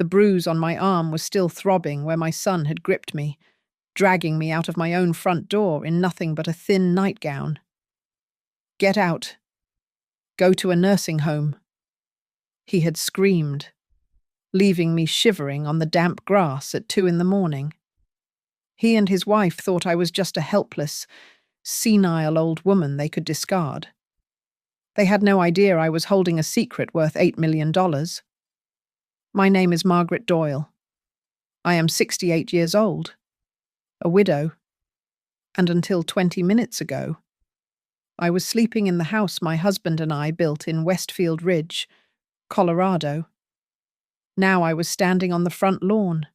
The bruise on my arm was still throbbing where my son had gripped me, dragging me out of my own front door in nothing but a thin nightgown. "Get out. Go to a nursing home," he had screamed, leaving me shivering on the damp grass at 2 a.m. He and his wife thought I was just a helpless, senile old woman they could discard. They had no idea I was holding a secret worth $8 million. My name is Margaret Doyle. I am 68 years old, a widow, and until 20 minutes ago, I was sleeping in the house my husband and I built in Westfield Ridge, Colorado. Now I was standing on the front lawn,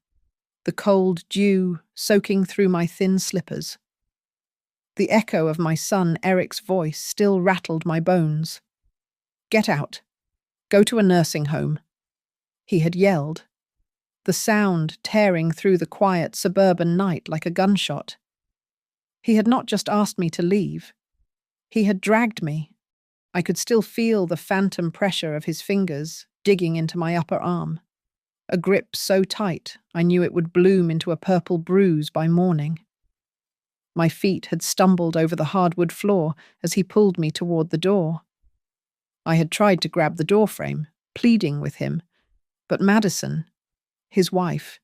the cold dew soaking through my thin slippers. The echo of my son Eric's voice still rattled my bones. "Get out. Go to a nursing home," he had yelled, the sound tearing through the quiet suburban night like a gunshot. He had not just asked me to leave. He had dragged me. I could still feel the phantom pressure of his fingers digging into my upper arm, a grip so tight I knew it would bloom into a purple bruise by morning. My feet had stumbled over the hardwood floor as he pulled me toward the door. I had tried to grab the doorframe, pleading with him, but Madison, his wife,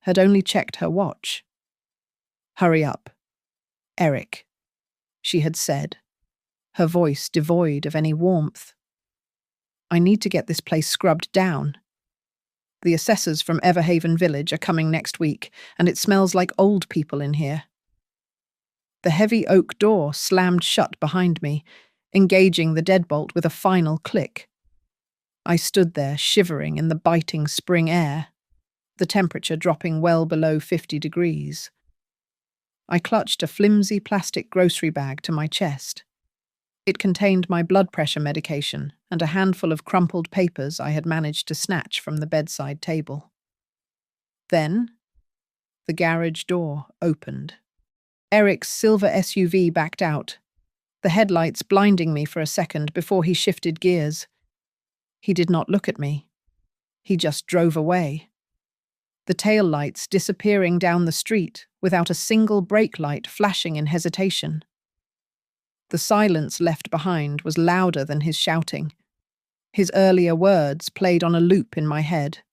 had only checked her watch. "Hurry up, Eric," she had said, her voice devoid of any warmth. "I need to get this place scrubbed down. The assessors from Everhaven Village are coming next week, and it smells like old people in here." The heavy oak door slammed shut behind me, engaging the deadbolt with a final click. I stood there shivering in the biting spring air, the temperature dropping well below 50 degrees. I clutched a flimsy plastic grocery bag to my chest. It contained my blood pressure medication and a handful of crumpled papers I had managed to snatch from the bedside table. Then, the garage door opened. Eric's silver SUV backed out, the headlights blinding me for a second before he shifted gears. He did not look at me. He just drove away, the taillights disappearing down the street without a single brake light flashing in hesitation. The silence left behind was louder than his shouting. His earlier words played on a loop in my head.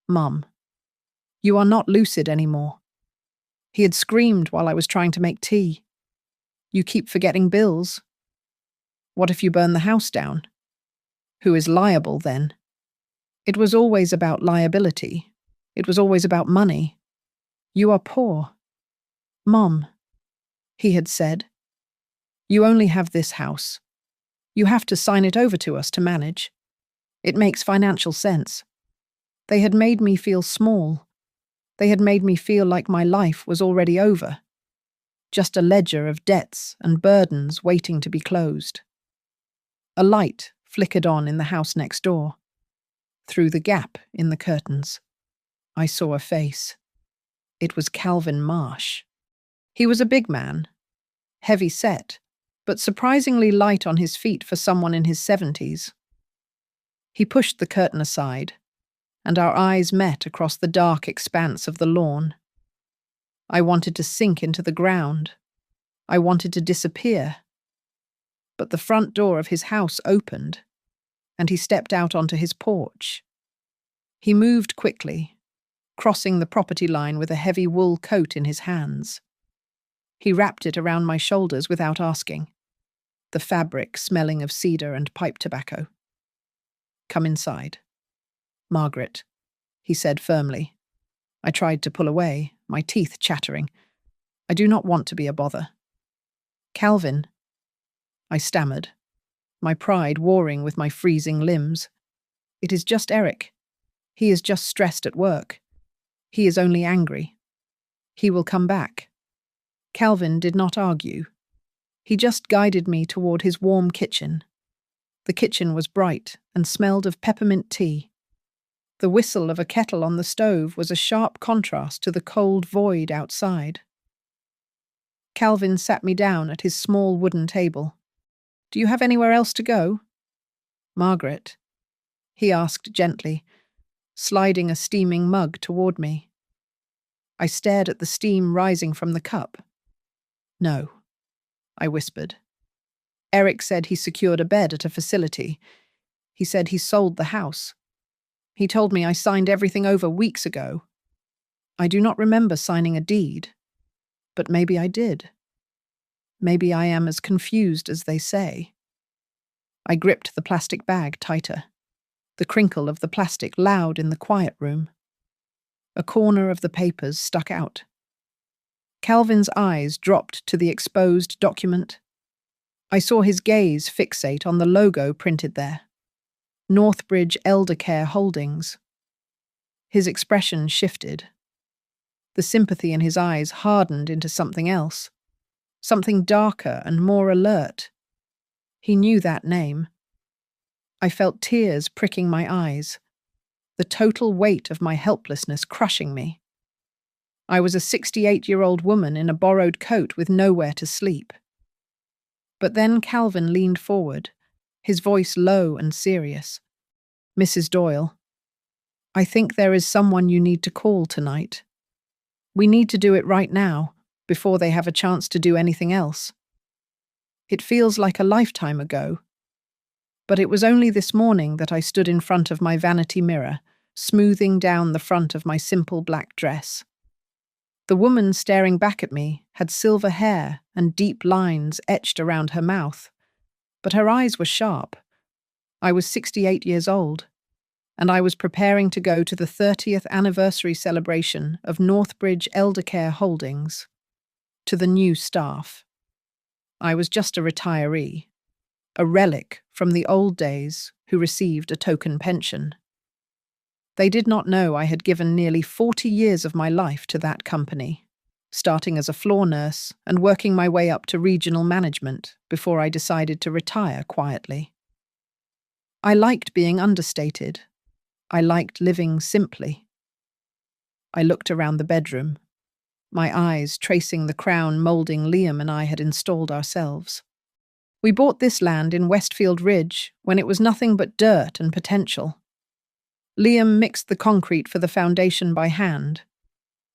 "Mum, you are not lucid anymore." He had screamed while I was trying to make tea. "You keep forgetting bills. What if you burn the house down? Who is liable then?" It was always about liability. It was always about money. "You are poor. Mum," he had said, "you only have this house. You have to sign it over to us to manage. It makes financial sense." They had made me feel small. They had made me feel like my life was already over, just a ledger of debts and burdens waiting to be closed. A light flickered on in the house next door. Through the gap in the curtains, I saw a face. It was Calvin Marsh. He was a big man, heavy set, but surprisingly light on his feet for someone in his 70s. He pushed the curtain aside, and our eyes met across the dark expanse of the lawn. I wanted to sink into the ground. I wanted to disappear. But the front door of his house opened, and he stepped out onto his porch. He moved quickly, crossing the property line with a heavy wool coat in his hands. He wrapped it around my shoulders without asking, the fabric smelling of cedar and pipe tobacco. "Come inside, Margaret," he said firmly. I tried to pull away, my teeth chattering. "I do not want to be a bother." "Calvin," I stammered, my pride warring with my freezing limbs. "It is just Eric. He is just stressed at work. He is only angry. He will come back." Calvin did not argue. He just guided me toward his warm kitchen. The kitchen was bright and smelled of peppermint tea. The whistle of a kettle on the stove was a sharp contrast to the cold void outside. Calvin sat me down at his small wooden table. "Do you have anywhere else to go?" "Margaret," he asked gently, sliding a steaming mug toward me. I stared at the steam rising from the cup. "No," I whispered. "Eric said he secured a bed at a facility. He said he sold the house. He told me I signed everything over weeks ago. I do not remember signing a deed, but maybe I did. Maybe I am as confused as they say." I gripped the plastic bag tighter, the crinkle of the plastic loud in the quiet room. A corner of the papers stuck out. Calvin's eyes dropped to the exposed document. I saw his gaze fixate on the logo printed there. Northbridge Eldercare Holdings. His expression shifted. The sympathy in his eyes hardened into something else, something darker and more alert. He knew that name. I felt tears pricking my eyes, the total weight of my helplessness crushing me. I was a 68-year-old woman in a borrowed coat with nowhere to sleep. But then Calvin leaned forward, his voice low and serious. "Mrs. Doyle, I think there is someone you need to call tonight. We need to do it right now, before they have a chance to do anything else. It feels like a lifetime ago, but it was only this morning that I stood in front of my vanity mirror, smoothing down the front of my simple black dress. The woman staring back at me had silver hair and deep lines etched around her mouth, but her eyes were sharp. I was 68 years old, and I was preparing to go to the 30th anniversary celebration of Northbridge Eldercare Holdings, to the new staff. I was just a retiree, a relic from the old days who received a token pension. They did not know I had given nearly 40 years of my life to that company, starting as a floor nurse and working my way up to regional management before I decided to retire quietly. I liked being understated. I liked living simply. I looked around the bedroom, my eyes tracing the crown moulding Liam and I had installed ourselves. We bought this land in Westfield Ridge when it was nothing but dirt and potential. Liam mixed the concrete for the foundation by hand.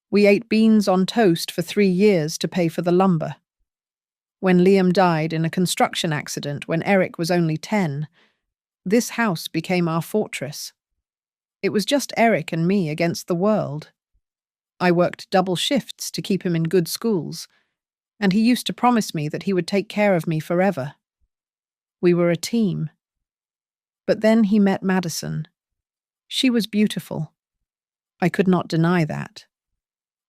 We ate beans on toast for 3 years to pay for the lumber. When Liam died in a construction accident when Eric was only 10, this house became our fortress. It was just Eric and me against the world. I worked double shifts to keep him in good schools, and he used to promise me that he would take care of me forever. We were a team. But then he met Madison. She was beautiful. I could not deny that.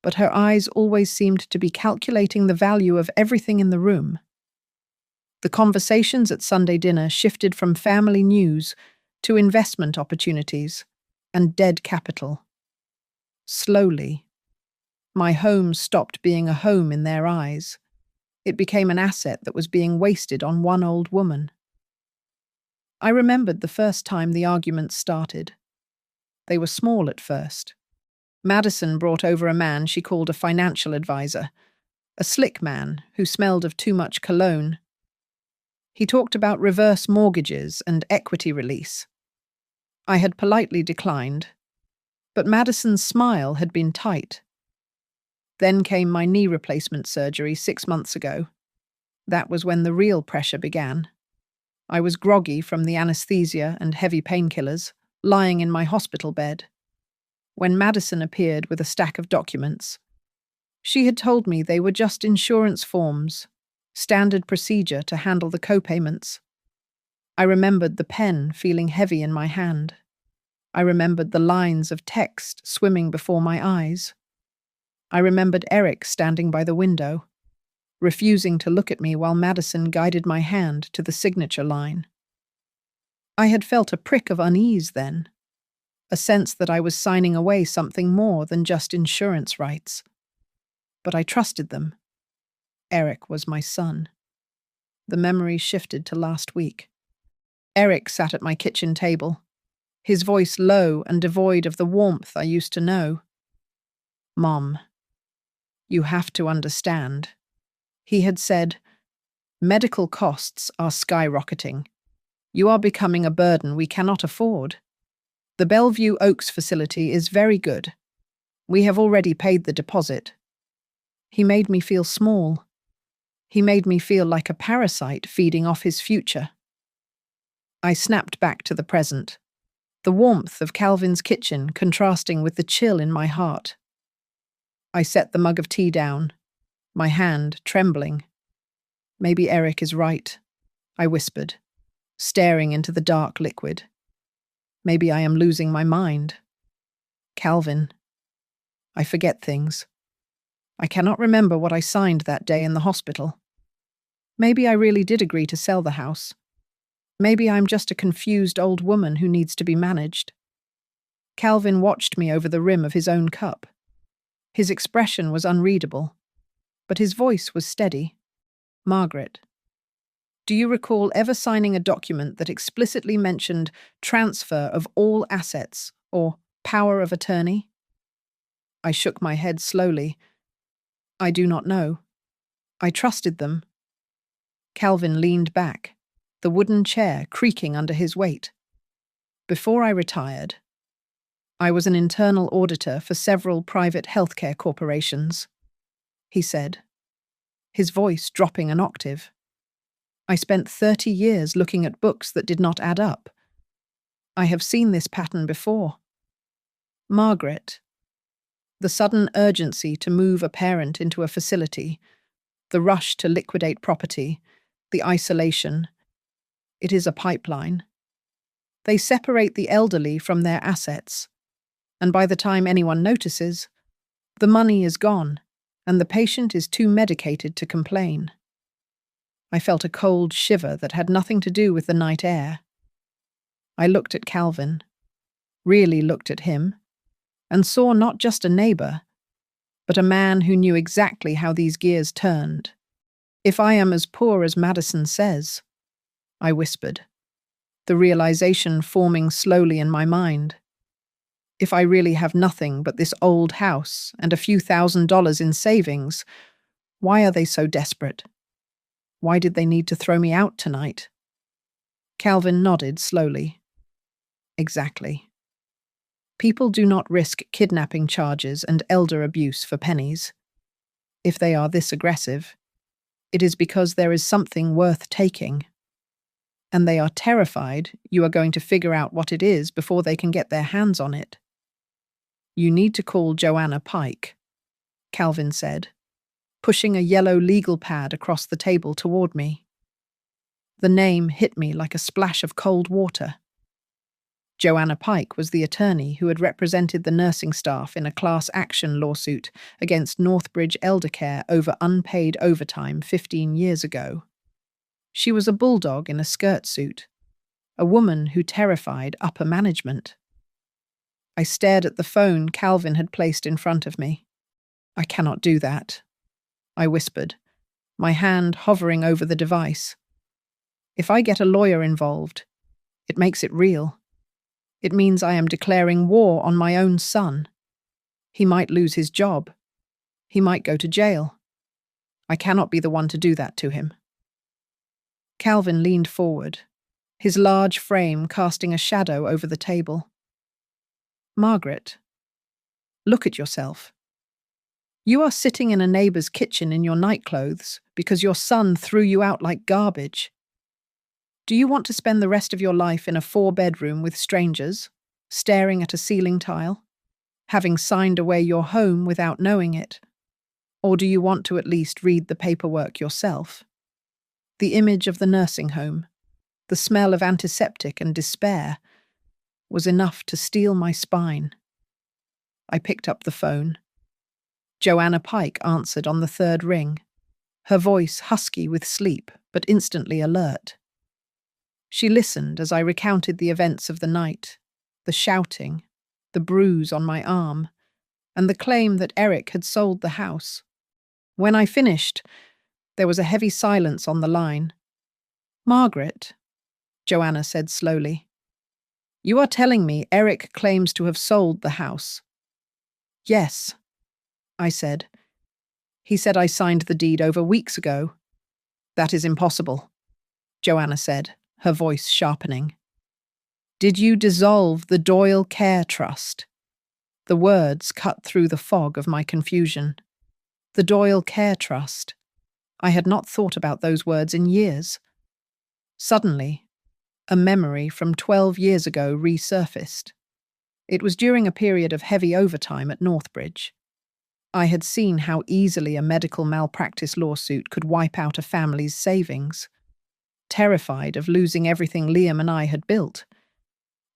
But her eyes always seemed to be calculating the value of everything in the room. The conversations at Sunday dinner shifted from family news to investment opportunities and dead capital. Slowly, my home stopped being a home in their eyes. It became an asset that was being wasted on one old woman. I remembered the first time the arguments started. They were small at first. Madison brought over a man she called a financial advisor, a slick man who smelled of too much cologne. He talked about reverse mortgages and equity release. I had politely declined, but Madison's smile had been tight. Then came my knee replacement surgery 6 months ago. That was when the real pressure began. I was groggy from the anesthesia and heavy painkillers, lying in my hospital bed, when Madison appeared with a stack of documents. She had told me they were just insurance forms, standard procedure to handle the co-payments. I remembered the pen feeling heavy in my hand. I remembered the lines of text swimming before my eyes. I remembered Eric standing by the window, refusing to look at me while Madison guided my hand to the signature line. I had felt a prick of unease then, a sense that I was signing away something more than just insurance rights. But I trusted them. Eric was my son. The memory shifted to last week. Eric sat at my kitchen table, his voice low and devoid of the warmth I used to know. "Mom, you have to understand," he had said. "Medical costs are skyrocketing. You are becoming a burden we cannot afford. The Bellevue Oaks facility is very good. We have already paid the deposit. He made me feel small. He made me feel like a parasite feeding off his future. I snapped back to the present, the warmth of Calvin's kitchen contrasting with the chill in my heart. I set the mug of tea down, my hand trembling. Maybe Eric is right, I whispered, staring into the dark liquid. Maybe I am losing my mind. Calvin. I forget things. I cannot remember what I signed that day in the hospital. Maybe I really did agree to sell the house. Maybe I'm just a confused old woman who needs to be managed. Calvin watched me over the rim of his own cup. His expression was unreadable, but his voice was steady. Margaret, do you recall ever signing a document that explicitly mentioned transfer of all assets or power of attorney? I shook my head slowly. I do not know. I trusted them. Calvin leaned back, the wooden chair creaking under his weight. Before I retired, I was an internal auditor for several private healthcare corporations, he said, his voice dropping an octave. I spent 30 years looking at books that did not add up. I have seen this pattern before. Margaret, the sudden urgency to move a parent into a facility, the rush to liquidate property, the isolation. It is a pipeline. They separate the elderly from their assets, and by the time anyone notices, the money is gone, and the patient is too medicated to complain. I felt a cold shiver that had nothing to do with the night air. I looked at Calvin, really looked at him, and saw not just a neighbor, but a man who knew exactly how these gears turned. If I am as poor as Madison says, I whispered, the realization forming slowly in my mind. If I really have nothing but this old house and a few $1,000s in savings, why are they so desperate? Why did they need to throw me out tonight? Calvin nodded slowly. Exactly. People do not risk kidnapping charges and elder abuse for pennies. If they are this aggressive, it is because there is something worth taking. And they are terrified you are going to figure out what it is before they can get their hands on it. You need to call Joanna Pike, Calvin said, pushing a yellow legal pad across the table toward me. The name hit me like a splash of cold water. Joanna Pike was the attorney who had represented the nursing staff in a class action lawsuit against Northbridge Eldercare over unpaid overtime 15 years ago. She was a bulldog in a skirt suit, a woman who terrified upper management. I stared at the phone Calvin had placed in front of me. I cannot do that, I whispered, my hand hovering over the device. If I get a lawyer involved, it makes it real. It means I am declaring war on my own son. He might lose his job. He might go to jail. I cannot be the one to do that to him. Calvin leaned forward, his large frame casting a shadow over the table. Margaret, look at yourself. You are sitting in a neighbor's kitchen in your nightclothes because your son threw you out like garbage. Do you want to spend the rest of your life in a 4-bedroom with strangers, staring at a ceiling tile, having signed away your home without knowing it? Or do you want to at least read the paperwork yourself? The image of the nursing home, the smell of antiseptic and despair, was enough to steel my spine. I picked up the phone. Joanna Pike answered on the 3rd ring, her voice husky with sleep but instantly alert. She listened as I recounted the events of the night, the shouting, the bruise on my arm, and the claim that Eric had sold the house. When I finished, there was a heavy silence on the line. Margaret, Joanna said slowly, you are telling me Eric claims to have sold the house. Yes, I said. He said I signed the deed over weeks ago. That is impossible, Joanna said, her voice sharpening. Did you dissolve the Doyle Care Trust? The words cut through the fog of my confusion. The Doyle Care Trust. I had not thought about those words in years. Suddenly, a memory from 12 years ago resurfaced. It was during a period of heavy overtime at Northbridge. I had seen how easily a medical malpractice lawsuit could wipe out a family's savings. Terrified of losing everything Liam and I had built,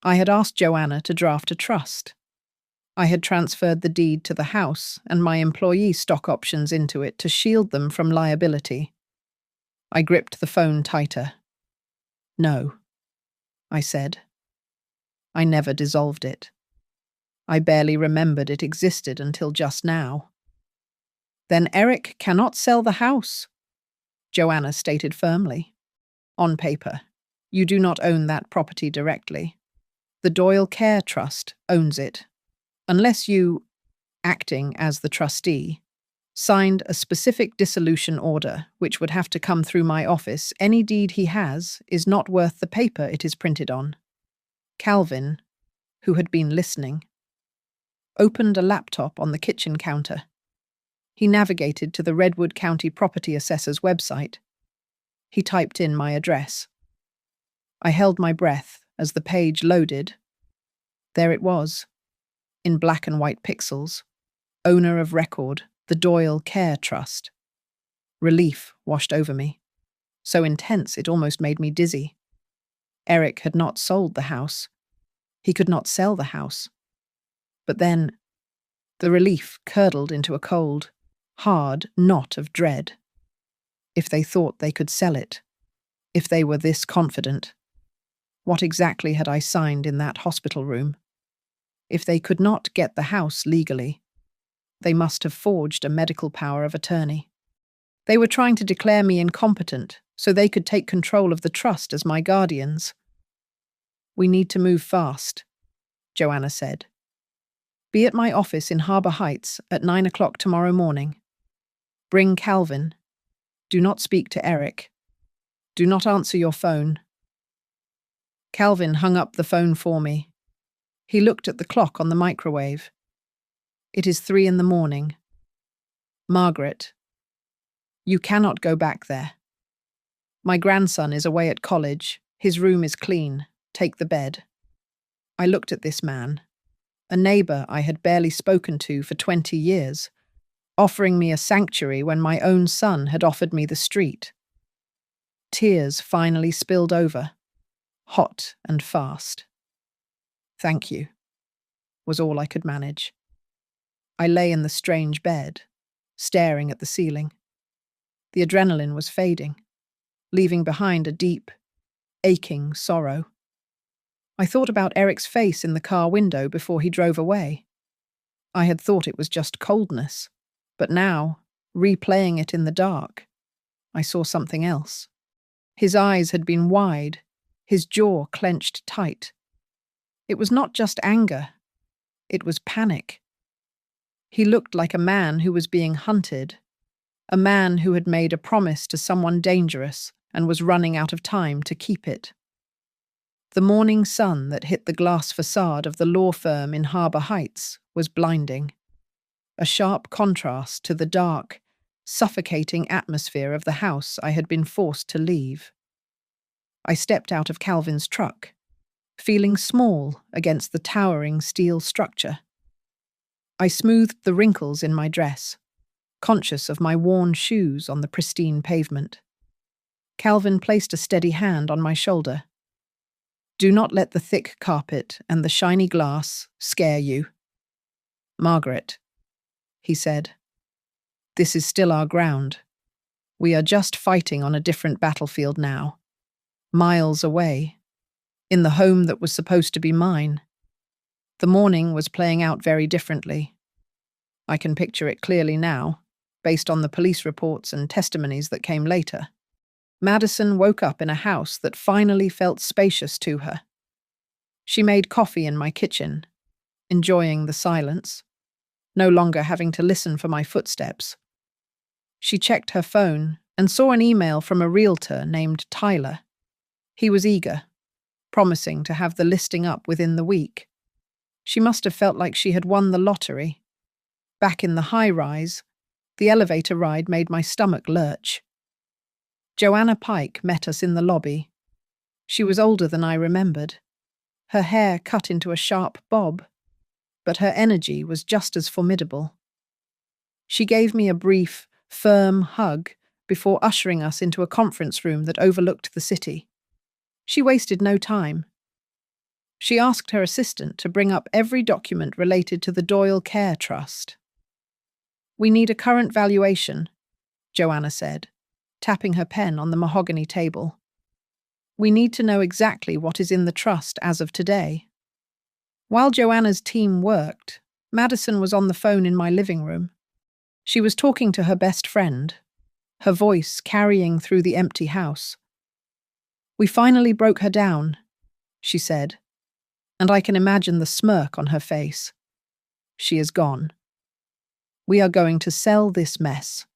I had asked Joanna to draft a trust. I had transferred the deed to the house and my employee stock options into it to shield them from liability. I gripped the phone tighter. No, I said. I never dissolved it. I barely remembered it existed until just now. Then Eric cannot sell the house, Joanna stated firmly. On paper, you do not own that property directly. The Doyle Care Trust owns it. Unless you, acting as the trustee, signed a specific dissolution order which would have to come through my office, any deed he has is not worth the paper it is printed on. Calvin, who had been listening, opened a laptop on the kitchen counter. He navigated to the Redwood County Property Assessor's website. He typed in my address. I held my breath as the page loaded. There it was, in black and white pixels. Owner of record, the Doyle Care Trust. Relief washed over me, so intense it almost made me dizzy. Eric had not sold the house. He could not sell the house. But then, the relief curdled into a cold, hard knot of dread. If they thought they could sell it, if they were this confident, what exactly had I signed in that hospital room? If they could not get the house legally, they must have forged a medical power of attorney. They were trying to declare me incompetent so they could take control of the trust as my guardians. We need to move fast, Joanna said. Be at my office in Harbour Heights at 9 o'clock tomorrow morning. Bring Calvin. Do not speak to Eric. Do not answer your phone. Calvin hung up the phone for me. He looked at the clock on the microwave. It is 3 in the morning. Margaret, you cannot go back there. My grandson is away at college. His room is clean. Take the bed. I looked at this man, a neighbour I had barely spoken to for 20 years, offering me a sanctuary when my own son had offered me the street. Tears finally spilled over, hot and fast. Thank you, was all I could manage. I lay in the strange bed, staring at the ceiling. The adrenaline was fading, leaving behind a deep, aching sorrow. I thought about Eric's face in the car window before he drove away. I had thought it was just coldness, but now, replaying it in the dark, I saw something else. His eyes had been wide, his jaw clenched tight. It was not just anger, it was panic. He looked like a man who was being hunted, a man who had made a promise to someone dangerous and was running out of time to keep it. The morning sun that hit the glass facade of the law firm in Harbour Heights was blinding, a sharp contrast to the dark, suffocating atmosphere of the house I had been forced to leave. I stepped out of Calvin's truck, feeling small against the towering steel structure. I smoothed the wrinkles in my dress, conscious of my worn shoes on the pristine pavement. Calvin placed a steady hand on my shoulder. Do not let the thick carpet and the shiny glass scare you. Margaret, he said, this is still our ground. We are just fighting on a different battlefield now, miles away, in the home that was supposed to be mine. The morning was playing out very differently. I can picture it clearly now, based on the police reports and testimonies that came later. Madison woke up in a house that finally felt spacious to her. She made coffee in my kitchen, enjoying the silence, no longer having to listen for my footsteps. She checked her phone and saw an email from a realtor named Tyler. He was eager. promising to have the listing up within the week. She must have felt like she had won the lottery. Back in the high-rise, the elevator ride made my stomach lurch. Joanna Pike met us in the lobby. She was older than I remembered. Her hair cut into a sharp bob, but her energy was just as formidable. She gave me a brief, firm hug before ushering us into a conference room that overlooked the city. She wasted no time. She asked her assistant to bring up every document related to the Doyle Care Trust. "We need a current valuation," Joanna said, tapping her pen on the mahogany table. "We need to know exactly what is in the trust as of today." While Joanna's team worked, Madison was on the phone in my living room. She was talking to her best friend, her voice carrying through the empty house. "We finally broke her down," she said, and I can imagine the smirk on her face. "She is gone. We are going to sell this mess,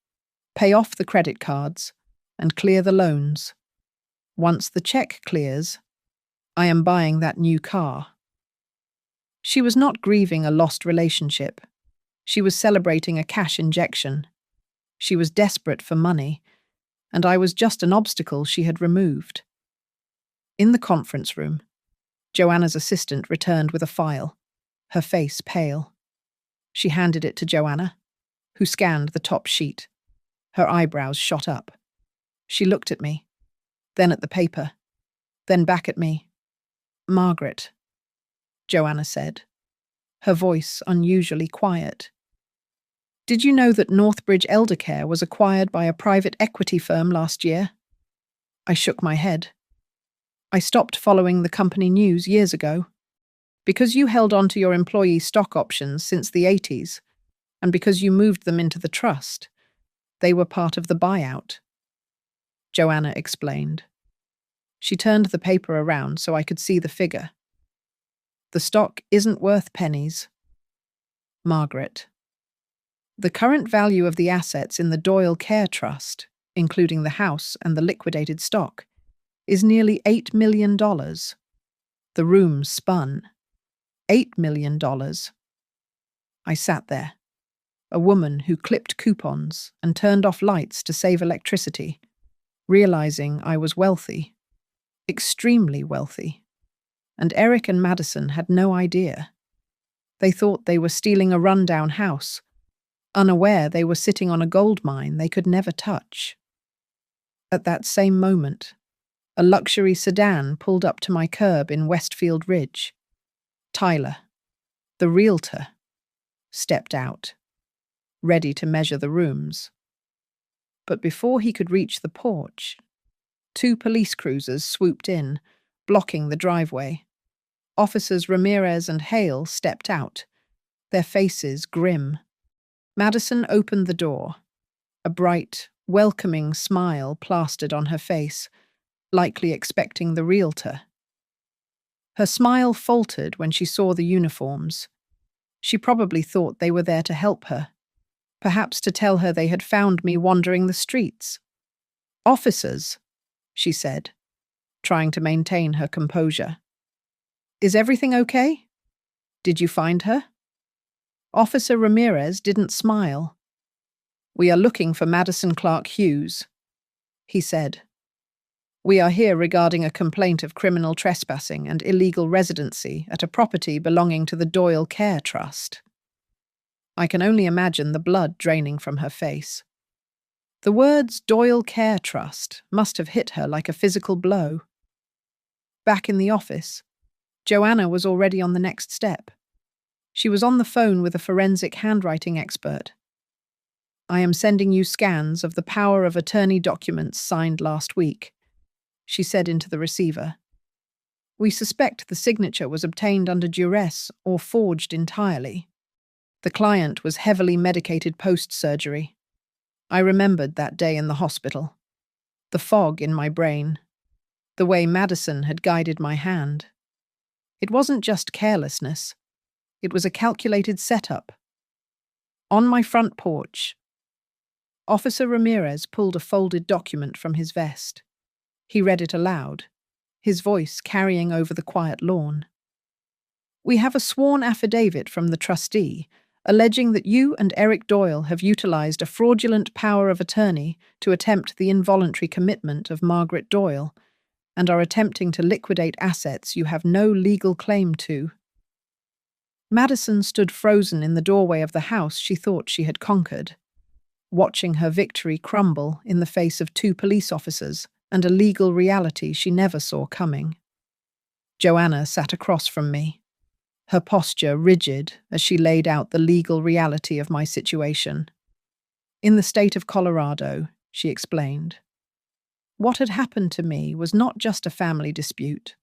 pay off the credit cards, and clear the loans. Once the check clears, I am buying that new car." She was not grieving a lost relationship. She was celebrating a cash injection. She was desperate for money, and I was just an obstacle she had removed. In the conference room, Joanna's assistant returned with a file, her face pale. She handed it to Joanna, who scanned the top sheet. Her eyebrows shot up. She looked at me, then at the paper, then back at me. "Margaret," Joanna said, her voice unusually quiet. "Did you know that Northbridge Eldercare was acquired by a private equity firm last year?" I shook my head. "I stopped following the company news years ago. Because you held on to your employee stock options since the 80s, and because you moved them into the trust, they were part of the buyout," Joanna explained. She turned the paper around so I could see the figure. "The stock isn't worth pennies. Margaret. The current value of the assets in the Doyle Care Trust, including the house and the liquidated stock, is nearly $8 million. The room spun. $8 million. I sat there, a woman who clipped coupons and turned off lights to save electricity, realizing I was wealthy, extremely wealthy. And Eric and Madison had no idea. They thought they were stealing a rundown house, unaware they were sitting on a gold mine they could never touch. At that same moment, a luxury sedan pulled up to my curb in Westfield Ridge. Tyler, the realtor, stepped out, ready to measure the rooms. But before he could reach the porch, 2 police cruisers swooped in, blocking the driveway. Officers Ramirez and Hale stepped out, their faces grim. Madison opened the door, a bright, welcoming smile plastered on her face, likely expecting the realtor. Her smile faltered when she saw the uniforms. She probably thought they were there to help her, perhaps to tell her they had found me wandering the streets. "Officers," she said, trying to maintain her composure. "Is everything okay? Did you find her?" Officer Ramirez didn't smile. "We are looking for Madison Clark Hughes," he said. "We are here regarding a complaint of criminal trespassing and illegal residency at a property belonging to the Doyle Care Trust." I can only imagine the blood draining from her face. The words Doyle Care Trust must have hit her like a physical blow. Back in the office, Joanna was already on the next step. She was on the phone with a forensic handwriting expert. "I am sending you scans of the power of attorney documents signed last week," she said into the receiver. "We suspect the signature was obtained under duress or forged entirely. The client was heavily medicated post-surgery. I remembered that day in the hospital. The fog in my brain. The way Madison had guided my hand. It wasn't just carelessness. It was a calculated setup. On my front porch, Officer Ramirez pulled a folded document from his vest. He read it aloud, his voice carrying over the quiet lawn. "We have a sworn affidavit from the trustee alleging that you and Eric Doyle have utilized a fraudulent power of attorney to attempt the involuntary commitment of Margaret Doyle and are attempting to liquidate assets you have no legal claim to." Madison stood frozen in the doorway of the house she thought she had conquered, watching her victory crumble in the face of 2 police officers and a legal reality she never saw coming. Joanna sat across from me, her posture rigid as she laid out the legal reality of my situation. "In the state of Colorado," she explained, "what had happened to me was not just a family dispute.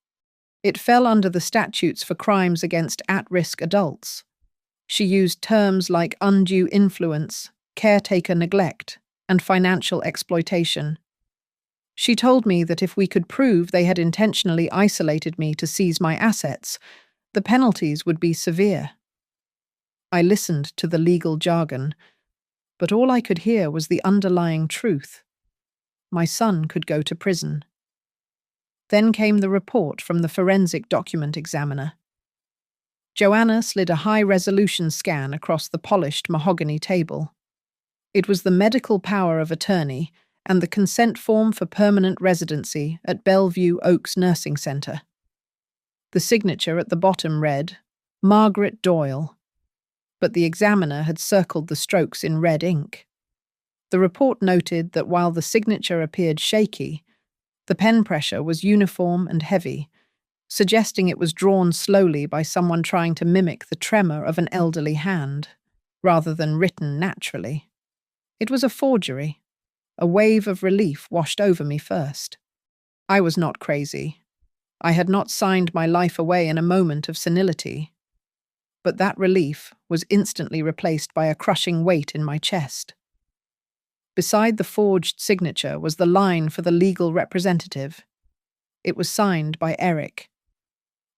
It fell under the statutes for crimes against at-risk adults." She used terms like undue influence, caretaker neglect, and financial exploitation. She told me that if we could prove they had intentionally isolated me to seize my assets, the penalties would be severe. I listened to the legal jargon, but all I could hear was the underlying truth. My son could go to prison. Then came the report from the forensic document examiner. Joanna slid a high-resolution scan across the polished mahogany table. It was the medical power of attorney and the consent form for permanent residency at Bellevue Oaks Nursing Center. The signature at the bottom read, "Margaret Doyle," but the examiner had circled the strokes in red ink. The report noted that while the signature appeared shaky, the pen pressure was uniform and heavy, suggesting it was drawn slowly by someone trying to mimic the tremor of an elderly hand, rather than written naturally. It was a forgery. A wave of relief washed over me first. I was not crazy. I had not signed my life away in a moment of senility. But that relief was instantly replaced by a crushing weight in my chest. Beside the forged signature was the line for the legal representative. It was signed by Eric.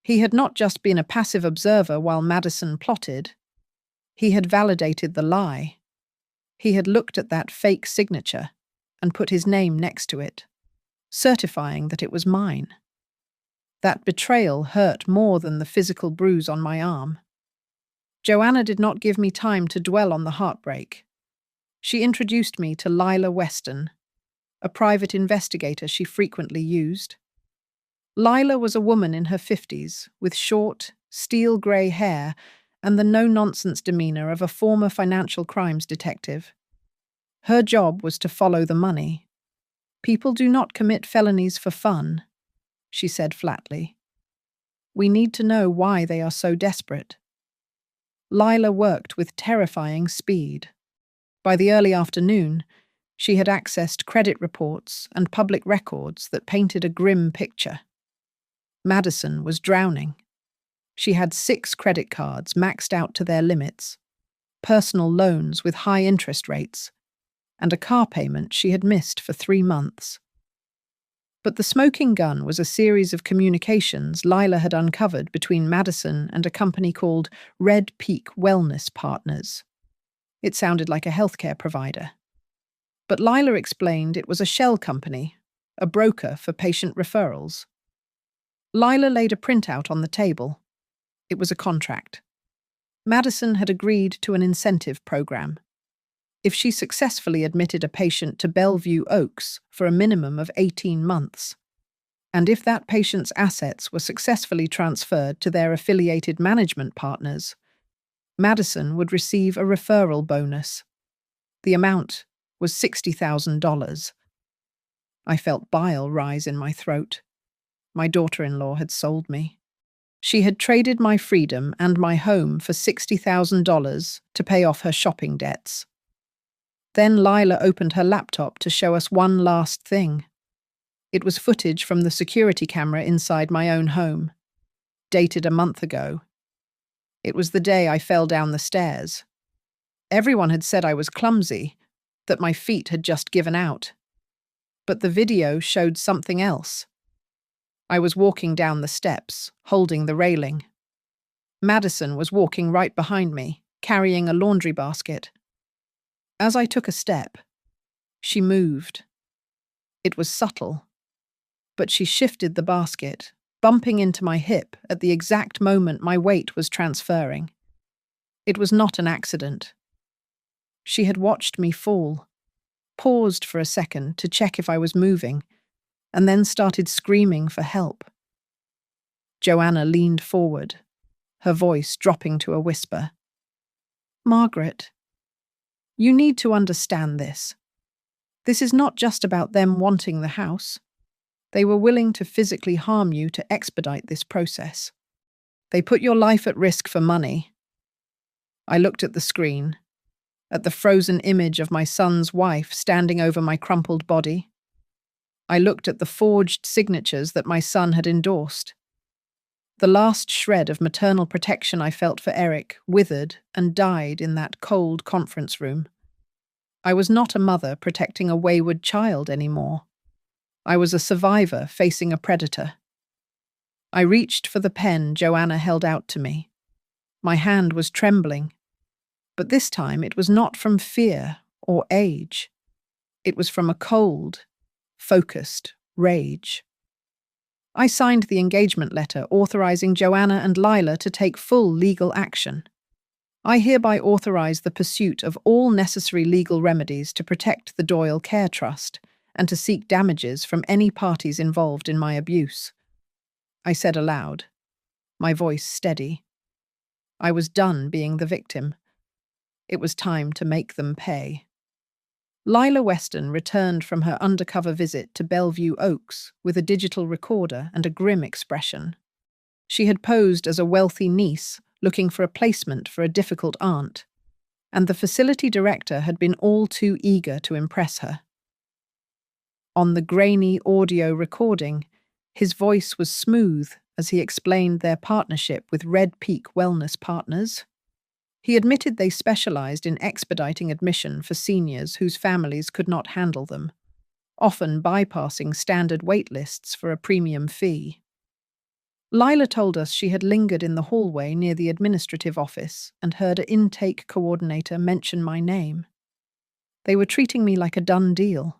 He had not just been a passive observer while Madison plotted. He had validated the lie. He had looked at that fake signature and put his name next to it, certifying that it was mine. That betrayal hurt more than the physical bruise on my arm. Joanna did not give me time to dwell on the heartbreak. She introduced me to Lila Weston, a private investigator she frequently used. Lila was a woman in her 50s, with short, steel-grey hair and the no-nonsense demeanor of a former financial crimes detective. Her job was to follow the money. "People do not commit felonies for fun," she said flatly. "We need to know why they are so desperate." Lila worked with terrifying speed. By the early afternoon, she had accessed credit reports and public records that painted a grim picture. Madison was drowning. She had 6 credit cards maxed out to their limits, personal loans with high interest rates, and a car payment she had missed for 3 months. But the smoking gun was a series of communications Lila had uncovered between Madison and a company called Red Peak Wellness Partners. It sounded like a healthcare provider. But Lila explained it was a shell company, a broker for patient referrals. Lila laid a printout on the table. It was a contract. Madison had agreed to an incentive program. If she successfully admitted a patient to Bellevue Oaks for a minimum of 18 months, and if that patient's assets were successfully transferred to their affiliated management partners, Madison would receive a referral bonus. The amount was $60,000. I felt bile rise in my throat. My daughter-in-law had sold me. She had traded my freedom and my home for $60,000 to pay off her shopping debts. Then Lila opened her laptop to show us one last thing. It was footage from the security camera inside my own home, dated a month ago. It was the day I fell down the stairs. Everyone had said I was clumsy, that my feet had just given out. But the video showed something else. I was walking down the steps, holding the railing. Madison was walking right behind me, carrying a laundry basket. As I took a step, she moved. It was subtle, but she shifted the basket, bumping into my hip at the exact moment my weight was transferring. It was not an accident. She had watched me fall, paused for a second to check if I was moving, and then started screaming for help. Joanna leaned forward, her voice dropping to a whisper. "Margaret, you need to understand this. This is not just about them wanting the house. They were willing to physically harm you to expedite this process. They put your life at risk for money." I looked at the screen, at the frozen image of my son's wife standing over my crumpled body. I looked at the forged signatures that my son had endorsed. The last shred of maternal protection I felt for Eric withered and died in that cold conference room. I was not a mother protecting a wayward child anymore. I was a survivor facing a predator. I reached for the pen Joanna held out to me. My hand was trembling, but this time it was not from fear or age. It was from a cold, focused rage. I signed the engagement letter authorizing Joanna and Lila to take full legal action. I hereby authorize the pursuit of all necessary legal remedies to protect the Doyle Care Trust and to seek damages from any parties involved in my abuse. I said aloud, my voice steady. I was done being the victim. It was time to make them pay. Lila Weston returned from her undercover visit to Bellevue Oaks with a digital recorder and a grim expression. She had posed as a wealthy niece looking for a placement for a difficult aunt, and the facility director had been all too eager to impress her. On the grainy audio recording, his voice was smooth as he explained their partnership with Red Peak Wellness Partners. He admitted they specialized in expediting admission for seniors whose families could not handle them, often bypassing standard wait lists for a premium fee. Lila told us she had lingered in the hallway near the administrative office and heard an intake coordinator mention my name. They were treating me like a done deal.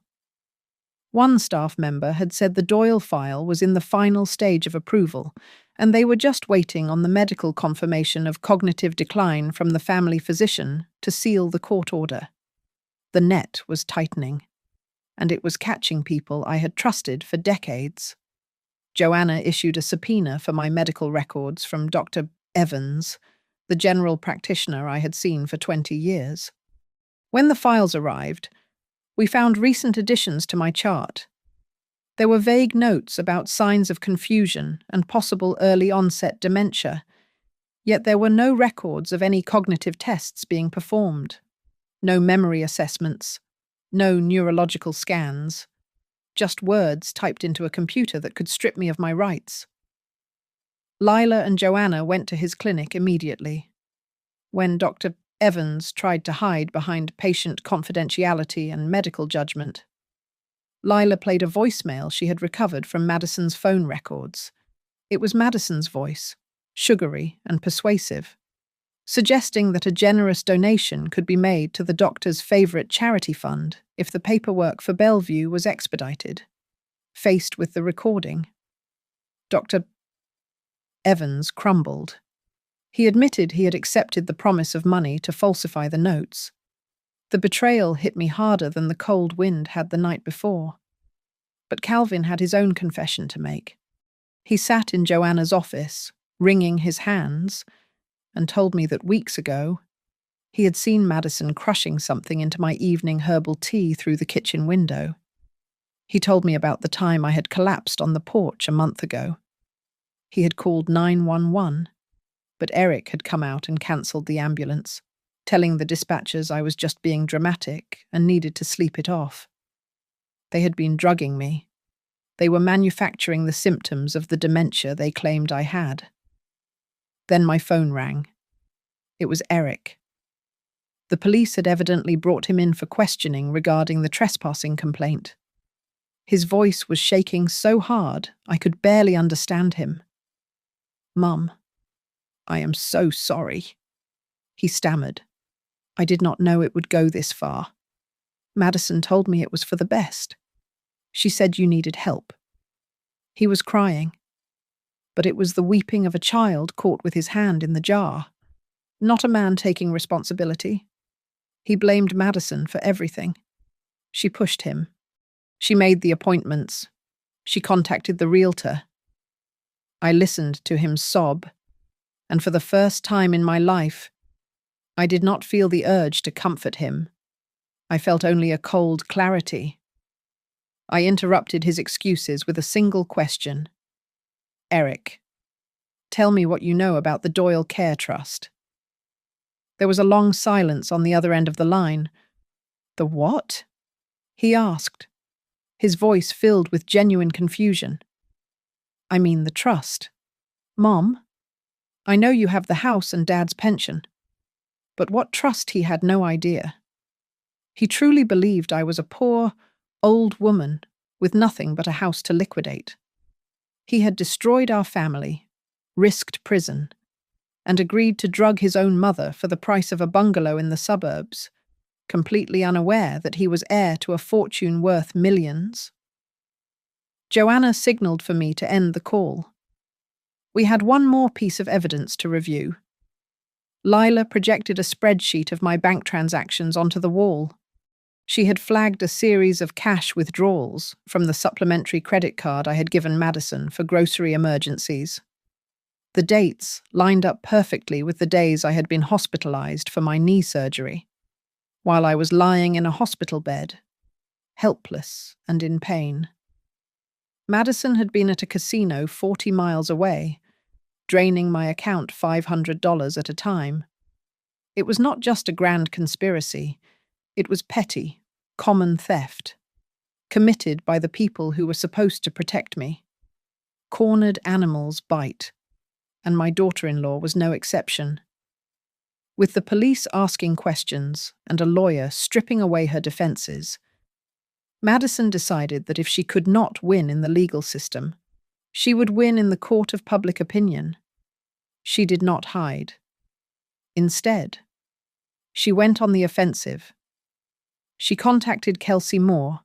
One staff member had said the Doyle file was in the final stage of approval, and they were just waiting on the medical confirmation of cognitive decline from the family physician to seal the court order. The net was tightening, and it was catching people I had trusted for decades. Joanna issued a subpoena for my medical records from Dr. Evans, the general practitioner I had seen for 20 years. When the files arrived, we found recent additions to my chart. There were vague notes about signs of confusion and possible early-onset dementia, yet there were no records of any cognitive tests being performed, no memory assessments, no neurological scans, just words typed into a computer that could strip me of my rights. Lila and Joanna went to his clinic immediately. When Dr. Evans tried to hide behind patient confidentiality and medical judgment, Lila played a voicemail she had recovered from Madison's phone records. It was Madison's voice, sugary and persuasive, suggesting that a generous donation could be made to the doctor's favorite charity fund if the paperwork for Bellevue was expedited. Faced with the recording, Dr. Evans crumbled. He admitted he had accepted the promise of money to falsify the notes. The betrayal hit me harder than the cold wind had the night before. But Calvin had his own confession to make. He sat in Joanna's office, wringing his hands, and told me that weeks ago he had seen Madison crushing something into my evening herbal tea through the kitchen window. He told me about the time I had collapsed on the porch a month ago. He had called 911, but Eric had come out and cancelled the ambulance, telling the dispatchers I was just being dramatic and needed to sleep it off. They had been drugging me. They were manufacturing the symptoms of the dementia they claimed I had. Then my phone rang. It was Eric. The police had evidently brought him in for questioning regarding the trespassing complaint. His voice was shaking so hard I could barely understand him. "Mum, I am so sorry," he stammered. "I did not know it would go this far. Madison told me it was for the best. She said you needed help." He was crying, but it was the weeping of a child caught with his hand in the jar, not a man taking responsibility. He blamed Madison for everything. She pushed him. She made the appointments. She contacted the realtor. I listened to him sob, and for the first time in my life, I did not feel the urge to comfort him. I felt only a cold clarity. I interrupted his excuses with a single question. Eric, tell me what you know about the Doyle Care Trust. There was a long silence on the other end of the line. The what? He asked, his voice filled with genuine confusion. I mean the trust. Mom, I know you have the house and Dad's pension. But what trust he had no idea. He truly believed I was a poor, old woman with nothing but a house to liquidate. He had destroyed our family, risked prison, and agreed to drug his own mother for the price of a bungalow in the suburbs, completely unaware that he was heir to a fortune worth millions. Joanna signaled for me to end the call. We had one more piece of evidence to review. Lila projected a spreadsheet of my bank transactions onto the wall. She had flagged a series of cash withdrawals from the supplementary credit card I had given Madison for grocery emergencies. The dates lined up perfectly with the days I had been hospitalized for my knee surgery, while I was lying in a hospital bed, helpless and in pain. Madison had been at a casino 40 miles away, draining my account $500 at a time. It was not just a grand conspiracy, it was petty, common theft, committed by the people who were supposed to protect me. Cornered animals bite, and my daughter-in-law was no exception. With the police asking questions and a lawyer stripping away her defenses, Madison decided that if she could not win in the legal system, she would win in the court of public opinion. She did not hide. Instead, she went on the offensive. She contacted Kelsey Moore,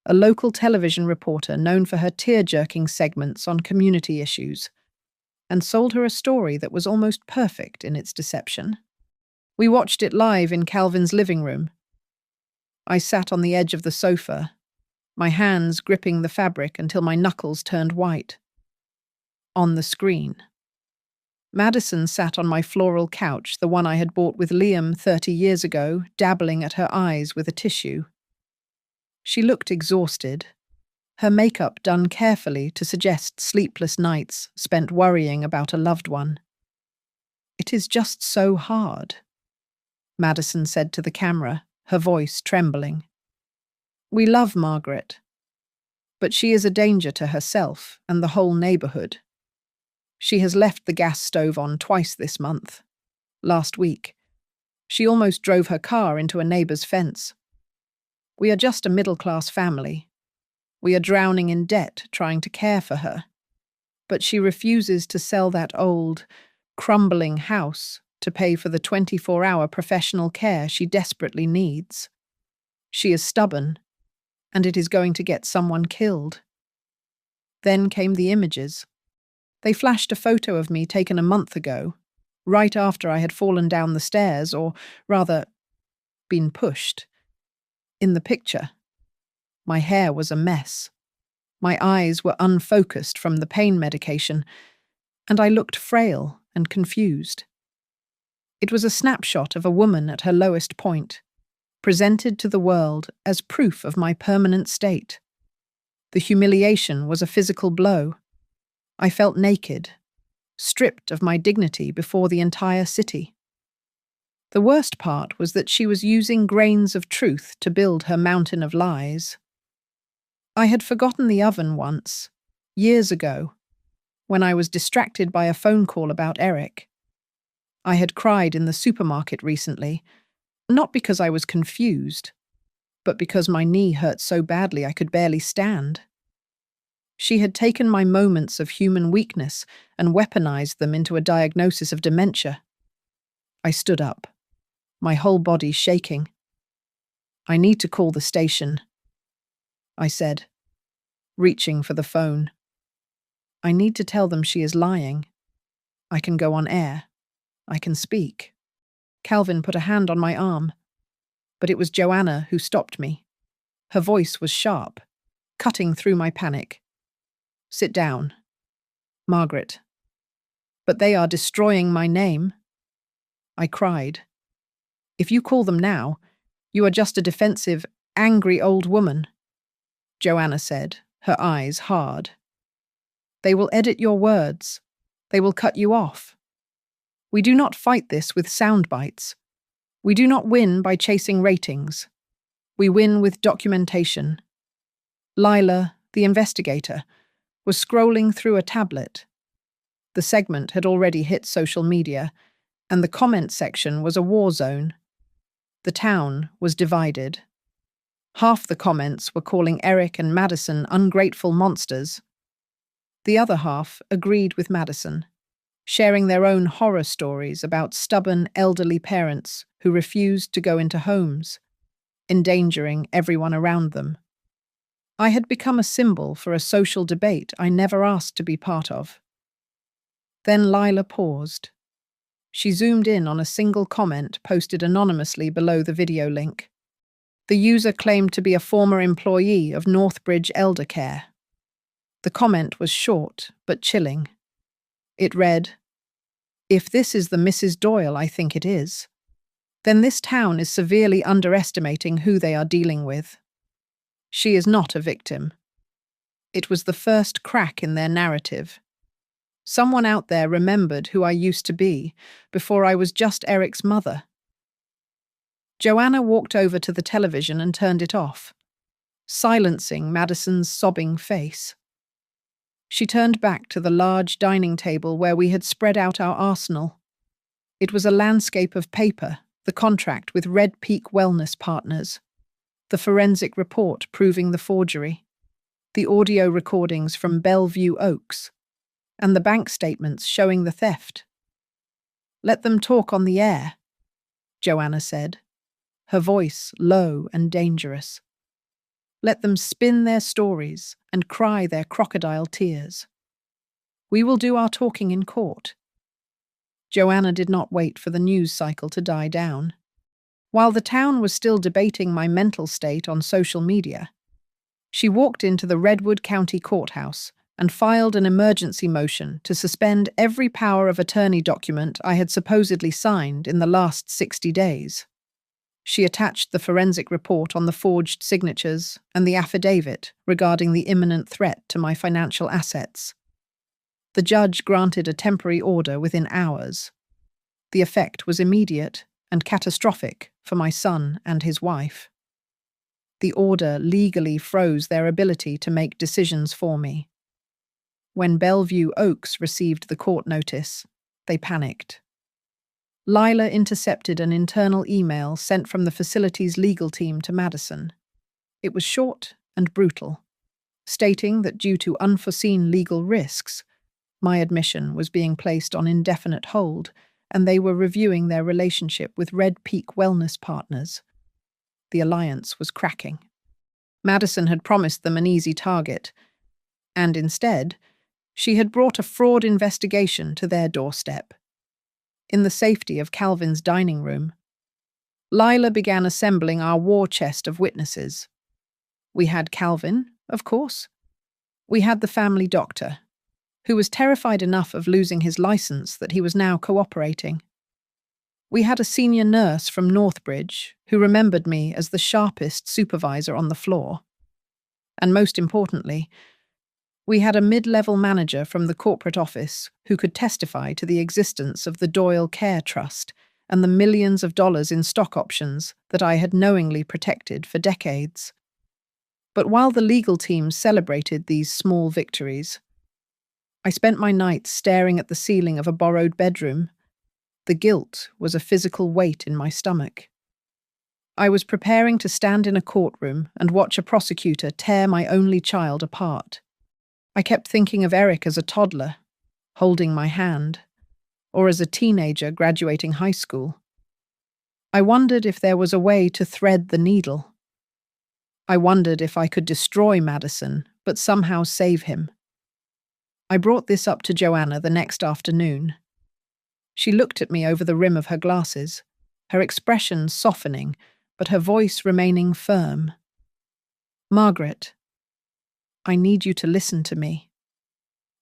a local television reporter known for her tear-jerking segments on community issues, and sold her a story that was almost perfect in its deception. We watched it live in Calvin's living room. I sat on the edge of the sofa, my hands gripping the fabric until my knuckles turned white. On the screen, Madison sat on my floral couch, the one I had bought with Liam 30 years ago, dabbling at her eyes with a tissue. She looked exhausted, her makeup done carefully to suggest sleepless nights spent worrying about a loved one. It is just so hard, Madison said to the camera, her voice trembling. We love Margaret, but she is a danger to herself and the whole neighborhood. She has left the gas stove on twice this month. Last week, she almost drove her car into a neighbor's fence. We are just a middle-class family. We are drowning in debt trying to care for her. But she refuses to sell that old, crumbling house to pay for the 24-hour professional care she desperately needs. She is stubborn, and it is going to get someone killed. Then came the images. They flashed a photo of me taken a month ago, right after I had fallen down the stairs, or rather, been pushed. In the picture, my hair was a mess. My eyes were unfocused from the pain medication, and I looked frail and confused. It was a snapshot of a woman at her lowest point, presented to the world as proof of my permanent state. The humiliation was a physical blow. I felt naked, stripped of my dignity before the entire city. The worst part was that she was using grains of truth to build her mountain of lies. I had forgotten the oven once, years ago, when I was distracted by a phone call about Eric. I had cried in the supermarket recently, not because I was confused, but because my knee hurt so badly I could barely stand. She had taken my moments of human weakness and weaponized them into a diagnosis of dementia. I stood up, my whole body shaking. I need to call the station, I said, reaching for the phone. I need to tell them she is lying. I can go on air. I can speak. Calvin put a hand on my arm, but it was Joanna who stopped me. Her voice was sharp, cutting through my panic. Sit down. Margaret. But they are destroying my name. I cried. If you call them now, you are just a defensive, angry old woman, Joanna said, her eyes hard. They will edit your words. They will cut you off. We do not fight this with sound bites. We do not win by chasing ratings. We win with documentation. Lila, the investigator, was scrolling through a tablet. The segment had already hit social media, and the comment section was a war zone. The town was divided. Half the comments were calling Eric and Madison ungrateful monsters. The other half agreed with Madison, sharing their own horror stories about stubborn elderly parents who refused to go into homes, endangering everyone around them. I had become a symbol for a social debate I never asked to be part of. Then Lila paused. She zoomed in on a single comment posted anonymously below the video link. The user claimed to be a former employee of Northbridge Elder Care. The comment was short but chilling. It read, "If this is the Mrs. Doyle I think it is, then this town is severely underestimating who they are dealing with. She is not a victim." It was the first crack in their narrative. Someone out there remembered who I used to be before I was just Eric's mother. Joanna walked over to the television and turned it off, silencing Madison's sobbing face. She turned back to the large dining table where we had spread out our arsenal. It was a landscape of paper, the contract with Red Peak Wellness Partners, the forensic report proving the forgery, the audio recordings from Bellevue Oaks, and the bank statements showing the theft. "Let them talk on the air," Joanna said, her voice low and dangerous. "Let them spin their stories and cry their crocodile tears. We will do our talking in court." Joanna did not wait for the news cycle to die down. While the town was still debating my mental state on social media, she walked into the Redwood County Courthouse and filed an emergency motion to suspend every power of attorney document I had supposedly signed in the last 60 days. She attached the forensic report on the forged signatures and the affidavit regarding the imminent threat to my financial assets. The judge granted a temporary order within hours. The effect was immediate and catastrophic for my son and his wife. The order legally froze their ability to make decisions for me. When Bellevue Oaks received the court notice, they panicked. Lila intercepted an internal email sent from the facility's legal team to Madison. It was short and brutal, stating that due to unforeseen legal risks, my admission was being placed on indefinite hold and they were reviewing their relationship with Red Peak Wellness Partners. The alliance was cracking. Madison had promised them an easy target, and instead, she had brought a fraud investigation to their doorstep. In the safety of Calvin's dining room, Lila began assembling our war chest of witnesses. We had Calvin, of course. We had the family doctor, who was terrified enough of losing his license that he was now cooperating. We had a senior nurse from Northbridge who remembered me as the sharpest supervisor on the floor. And most importantly, we had a mid-level manager from the corporate office who could testify to the existence of the Doyle Care Trust and the millions of dollars in stock options that I had knowingly protected for decades. But while the legal team celebrated these small victories, I spent my nights staring at the ceiling of a borrowed bedroom. The guilt was a physical weight in my stomach. I was preparing to stand in a courtroom and watch a prosecutor tear my only child apart. I kept thinking of Eric as a toddler, holding my hand, or as a teenager graduating high school. I wondered if there was a way to thread the needle. I wondered if I could destroy Madison, but somehow save him. I brought this up to Joanna the next afternoon. She looked at me over the rim of her glasses, her expression softening, but her voice remaining firm. Margaret, I need you to listen to me.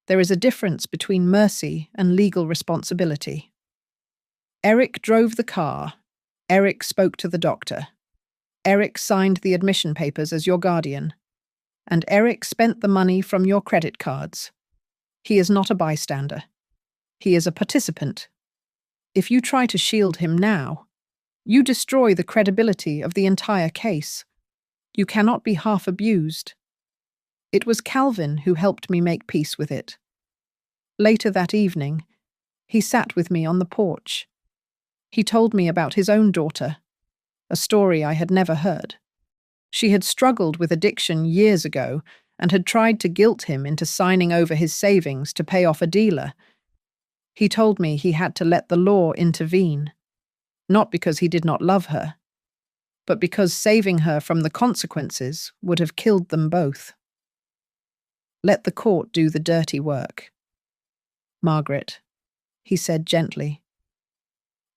There is a difference between mercy and legal responsibility. Eric drove the car. Eric spoke to the doctor. Eric signed the admission papers as your guardian. And Eric spent the money from your credit cards. He is not a bystander. He is a participant. If you try to shield him now, you destroy the credibility of the entire case. You cannot be half abused. It was Calvin who helped me make peace with it. Later that evening, he sat with me on the porch. He told me about his own daughter, a story I had never heard. She had struggled with addiction years ago and had tried to guilt him into signing over his savings to pay off a dealer. He told me he had to let the law intervene, not because he did not love her, but because saving her from the consequences would have killed them both. Let the court do the dirty work. Margaret, he said gently,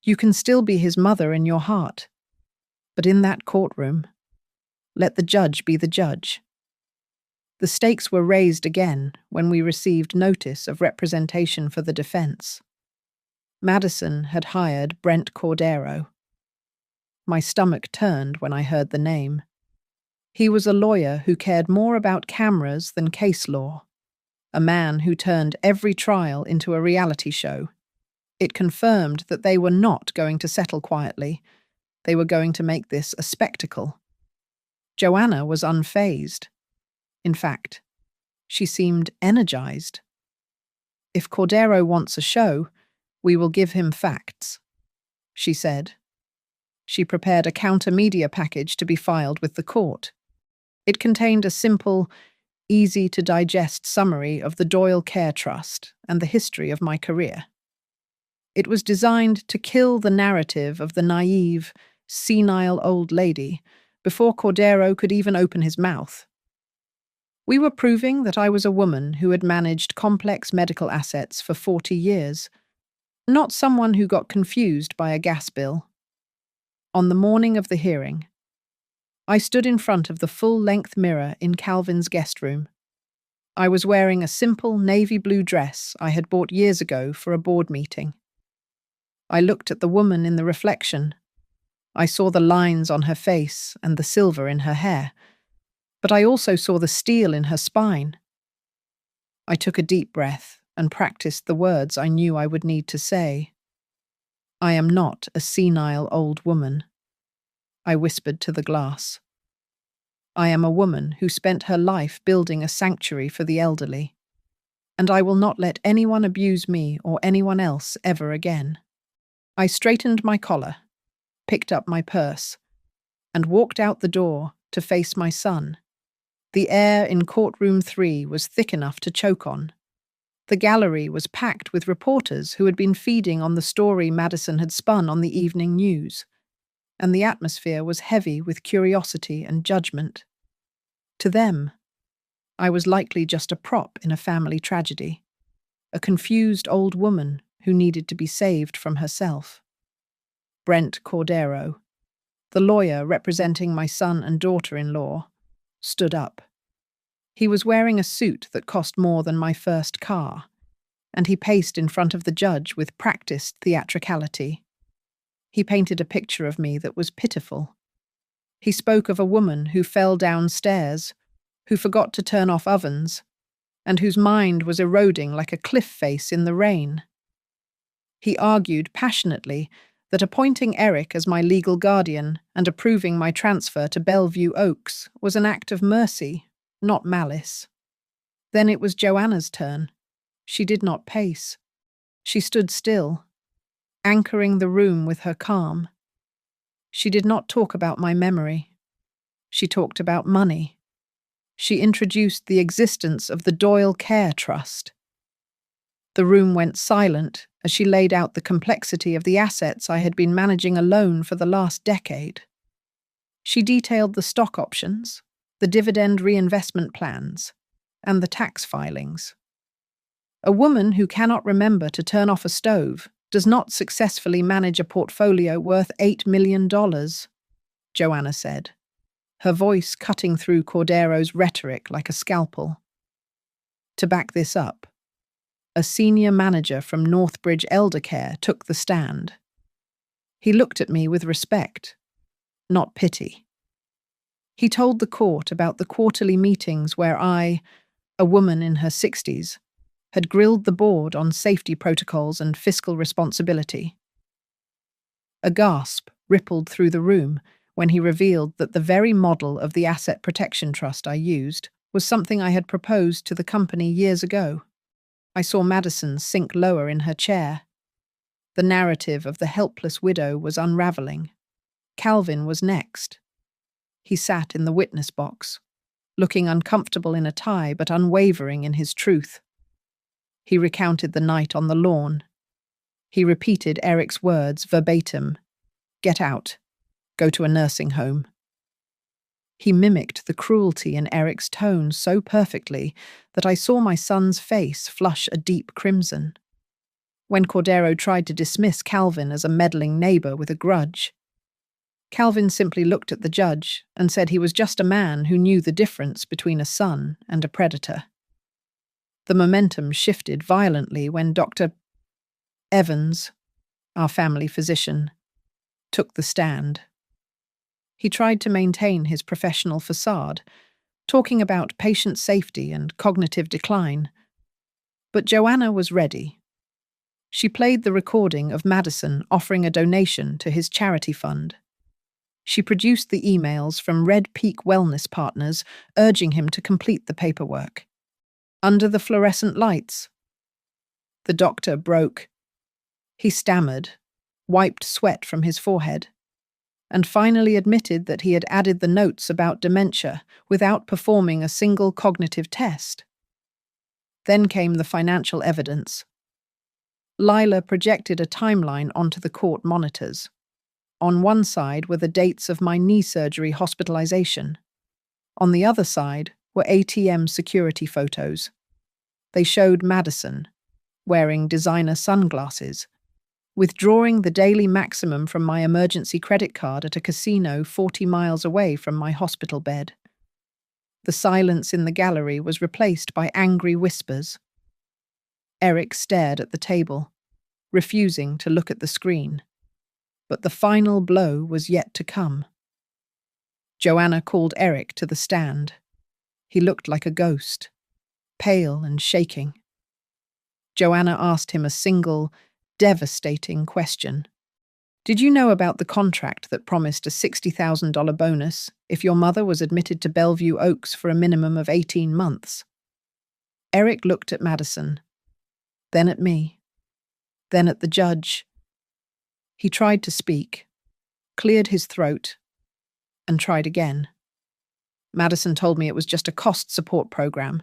you can still be his mother in your heart, but in that courtroom, let the judge be the judge. The stakes were raised again when we received notice of representation for the defense. Madison had hired Brent Cordero. My stomach turned when I heard the name. He was a lawyer who cared more about cameras than case law, a man who turned every trial into a reality show. It confirmed that they were not going to settle quietly. They were going to make this a spectacle. Joanna was unfazed. In fact, she seemed energized. If Cordero wants a show, we will give him facts, she said. She prepared a counter-media package to be filed with the court. It contained a simple, easy-to-digest summary of the Doyle Care Trust and the history of my career. It was designed to kill the narrative of the naive, senile old lady before Cordero could even open his mouth. We were proving that I was a woman who had managed complex medical assets for 40 years, not someone who got confused by a gas bill. On the morning of the hearing, I stood in front of the full-length mirror in Calvin's guest room. I was wearing a simple navy blue dress I had bought years ago for a board meeting. I looked at the woman in the reflection. I saw the lines on her face and the silver in her hair, but I also saw the steel in her spine. I took a deep breath and practiced the words I knew I would need to say. I am not a senile old woman, I whispered to the glass. I am a woman who spent her life building a sanctuary for the elderly, and I will not let anyone abuse me or anyone else ever again. I straightened my collar, picked up my purse, and walked out the door to face my son. The air in courtroom 3 was thick enough to choke on. The gallery was packed with reporters who had been feeding on the story Madison had spun on the evening news, and the atmosphere was heavy with curiosity and judgment. To them, I was likely just a prop in a family tragedy, a confused old woman who needed to be saved from herself. Brent Cordero, the lawyer representing my son and daughter-in-law, stood up. He was wearing a suit that cost more than my first car, and he paced in front of the judge with practiced theatricality. He painted a picture of me that was pitiful. He spoke of a woman who fell downstairs, who forgot to turn off ovens, and whose mind was eroding like a cliff face in the rain. He argued passionately that appointing Eric as my legal guardian and approving my transfer to Bellevue Oaks was an act of mercy, not malice. Then it was Joanna's turn. She did not pace. She stood still, anchoring the room with her calm. She did not talk about my memory. She talked about money. She introduced the existence of the Doyle Care Trust. The room went silent as she laid out the complexity of the assets I had been managing alone for the last decade. She detailed the stock options, the dividend reinvestment plans, and the tax filings. A woman who cannot remember to turn off a stove does not successfully manage a portfolio worth $8 million, Joanna said, her voice cutting through Cordero's rhetoric like a scalpel. To back this up, a senior manager from Northbridge Eldercare took the stand. He looked at me with respect, not pity. He told the court about the quarterly meetings where I, a woman in her 60s, had grilled the board on safety protocols and fiscal responsibility. A gasp rippled through the room when he revealed that the very model of the asset protection trust I used was something I had proposed to the company years ago. I saw Madison sink lower in her chair. The narrative of the helpless widow was unraveling. Calvin was next. He sat in the witness box, looking uncomfortable in a tie but unwavering in his truth. He recounted the night on the lawn. He repeated Eric's words verbatim. "Get out. Go to a nursing home." He mimicked the cruelty in Eric's tone so perfectly that I saw my son's face flush a deep crimson. When Cordero tried to dismiss Calvin as a meddling neighbor with a grudge, Calvin simply looked at the judge and said he was just a man who knew the difference between a son and a predator. The momentum shifted violently when Dr. Evans, our family physician, took the stand. He tried to maintain his professional facade, talking about patient safety and cognitive decline. But Joanna was ready. She played the recording of Madison offering a donation to his charity fund. She produced the emails from Red Peak Wellness Partners urging him to complete the paperwork. Under the fluorescent lights. The doctor broke. He stammered, wiped sweat from his forehead, and finally admitted that he had added the notes about dementia without performing a single cognitive test. Then came the financial evidence. Lila projected a timeline onto the court monitors. On one side were the dates of my knee surgery hospitalization. On the other side were ATM security photos. They showed Madison, wearing designer sunglasses, withdrawing the daily maximum from my emergency credit card at a casino 40 miles away from my hospital bed. The silence in the gallery was replaced by angry whispers. Eric stared at the table, refusing to look at the screen. But the final blow was yet to come. Joanna called Eric to the stand. He looked like a ghost, pale and shaking. Joanna asked him a single, devastating question. "Did you know about the contract that promised a $60,000 bonus if your mother was admitted to Bellevue Oaks for a minimum of 18 months? Eric looked at Madison, then at me, then at the judge. He tried to speak, cleared his throat, and tried again. Madison told me it was just a cost support program.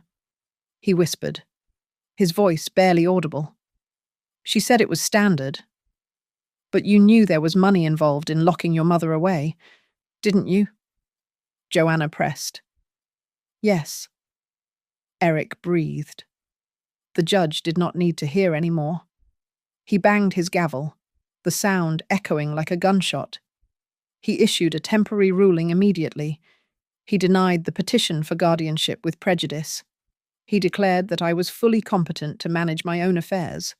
He whispered, his voice barely audible. She said it was standard. But you knew there was money involved in locking your mother away, didn't you? Joanna pressed. Yes. Eric breathed. The judge did not need to hear any more. He banged his gavel, the sound echoing like a gunshot. He issued a temporary ruling immediately. He denied the petition for guardianship with prejudice. He declared that I was fully competent to manage my own affairs.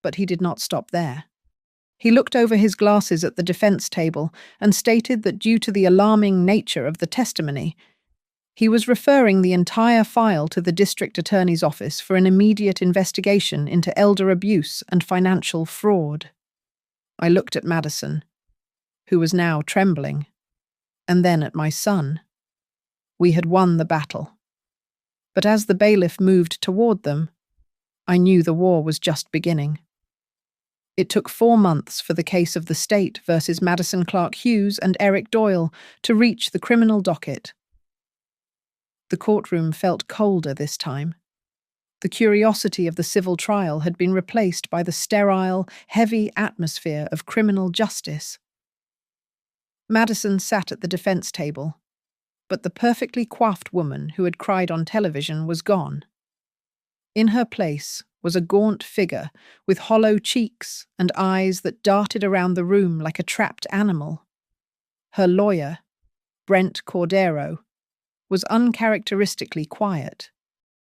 But he did not stop there. He looked over his glasses at the defense table and stated that due to the alarming nature of the testimony, he was referring the entire file to the district attorney's office for an immediate investigation into elder abuse and financial fraud. I looked at Madison, who was now trembling, and then at my son. We had won the battle. But as the bailiff moved toward them, I knew the war was just beginning. It took 4 months for the case of the state versus Madison Clark Hughes and Eric Doyle to reach the criminal docket. The courtroom felt colder this time. The curiosity of the civil trial had been replaced by the sterile, heavy atmosphere of criminal justice. Madison sat at the defense table, but the perfectly coiffed woman who had cried on television was gone. In her place was a gaunt figure with hollow cheeks and eyes that darted around the room like a trapped animal. Her lawyer, Brent Cordero, was uncharacteristically quiet.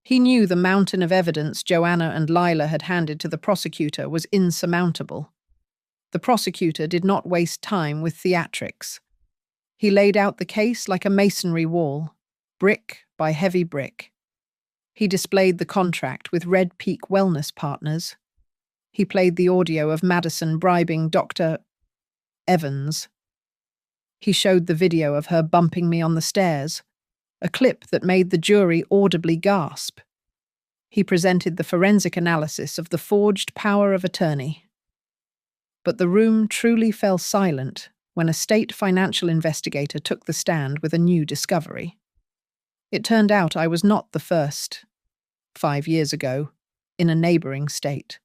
He knew the mountain of evidence Joanna and Lila had handed to the prosecutor was insurmountable. The prosecutor did not waste time with theatrics. He laid out the case like a masonry wall, brick by heavy brick. He displayed the contract with Red Peak Wellness Partners. He played the audio of Madison bribing Dr. Evans. He showed the video of her bumping me on the stairs, a clip that made the jury audibly gasp. He presented the forensic analysis of the forged power of attorney. But the room truly fell silent when a state financial investigator took the stand with a new discovery. It turned out I was not the first, 5 years ago, in a neighboring state.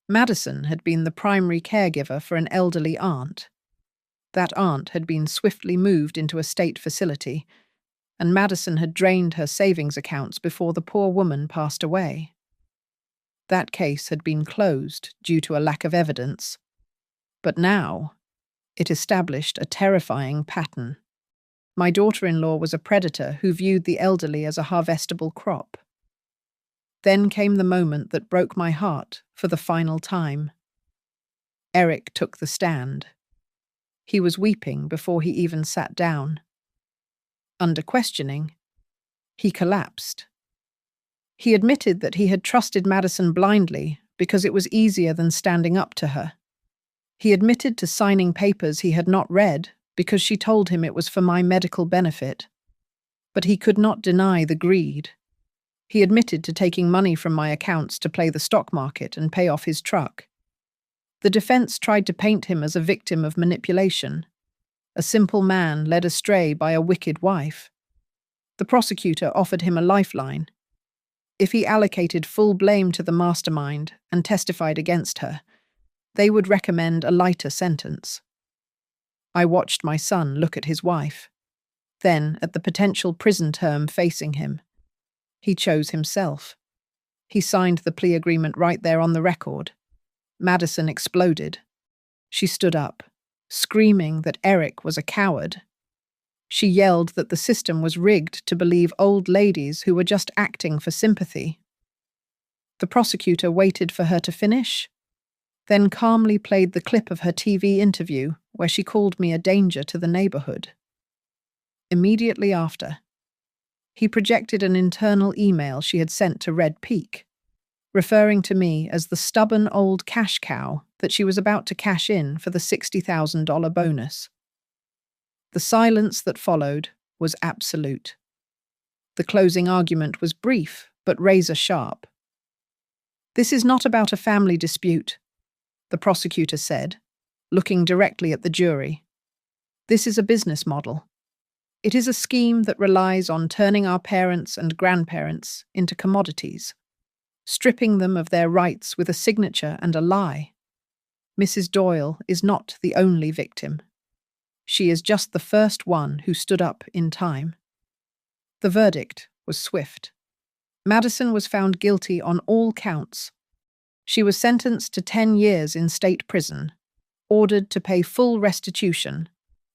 Madison had been the primary caregiver for an elderly aunt. That aunt had been swiftly moved into a state facility, and Madison had drained her savings accounts before the poor woman passed away. That case had been closed due to a lack of evidence, but now it established a terrifying pattern. My daughter-in-law was a predator who viewed the elderly as a harvestable crop. Then came the moment that broke my heart for the final time. Eric took the stand. He was weeping before he even sat down. Under questioning, he collapsed. He admitted that he had trusted Madison blindly because it was easier than standing up to her. He admitted to signing papers he had not read because she told him it was for my medical benefit. But he could not deny the greed. He admitted to taking money from my accounts to play the stock market and pay off his truck. The defense tried to paint him as a victim of manipulation, a simple man led astray by a wicked wife. The prosecutor offered him a lifeline. If he allocated full blame to the mastermind and testified against her, they would recommend a lighter sentence. I watched my son look at his wife, then at the potential prison term facing him. He chose himself. He signed the plea agreement right there on the record. Madison exploded. She stood up, screaming that Eric was a coward. She yelled that the system was rigged to believe old ladies who were just acting for sympathy. The prosecutor waited for her to finish, then calmly played the clip of her TV interview where she called me a danger to the neighborhood. Immediately after, he projected an internal email she had sent to Red Peak, referring to me as the stubborn old cash cow that she was about to cash in for the $60,000 bonus. The silence that followed was absolute. The closing argument was brief but razor sharp. "This is not about a family dispute," the prosecutor said, looking directly at the jury. "This is a business model. It is a scheme that relies on turning our parents and grandparents into commodities, stripping them of their rights with a signature and a lie. Mrs. Doyle is not the only victim. She is just the first one who stood up in time." The verdict was swift. Madison was found guilty on all counts. She was sentenced to 10 years in state prison, ordered to pay full restitution,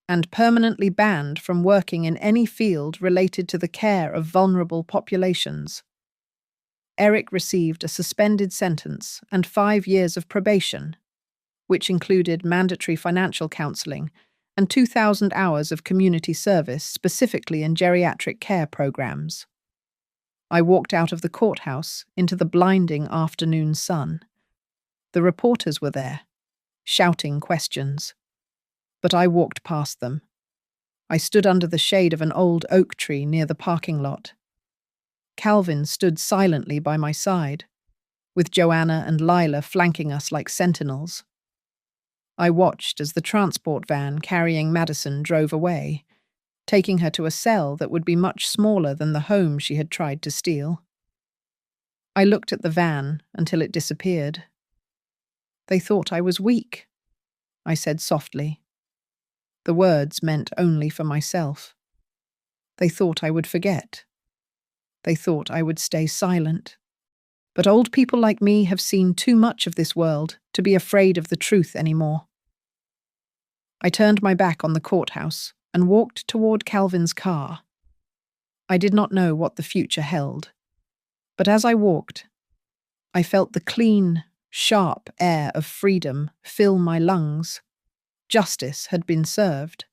and permanently banned from working in any field related to the care of vulnerable populations. Eric received a suspended sentence and 5 years of probation, which included mandatory financial counseling and 2,000 hours of community service specifically in geriatric care programs. I walked out of the courthouse into the blinding afternoon sun. The reporters were there, shouting questions. But I walked past them. I stood under the shade of an old oak tree near the parking lot. Calvin stood silently by my side, with Joanna and Lila flanking us like sentinels. I watched as the transport van carrying Madison drove away, taking her to a cell that would be much smaller than the home she had tried to steal. I looked at the van until it disappeared. "They thought I was weak," I said softly. The words meant only for myself. They thought I would forget. They thought I would stay silent. But old people like me have seen too much of this world to be afraid of the truth anymore. I turned my back on the courthouse and walked toward Calvin's car. I did not know what the future held, but as I walked, I felt the clean, sharp air of freedom fill my lungs. Justice had been served,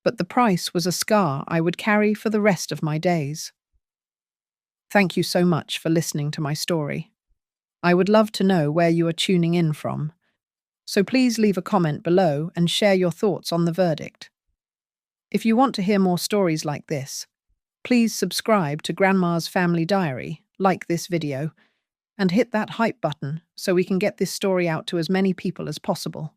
but the price was a scar I would carry for the rest of my days. Thank you so much for listening to my story. I would love to know where you are tuning in from, so please leave a comment below and share your thoughts on the verdict. If you want to hear more stories like this, please subscribe to Grandma's Family Diary, like this video, and hit that hype button so we can get this story out to as many people as possible.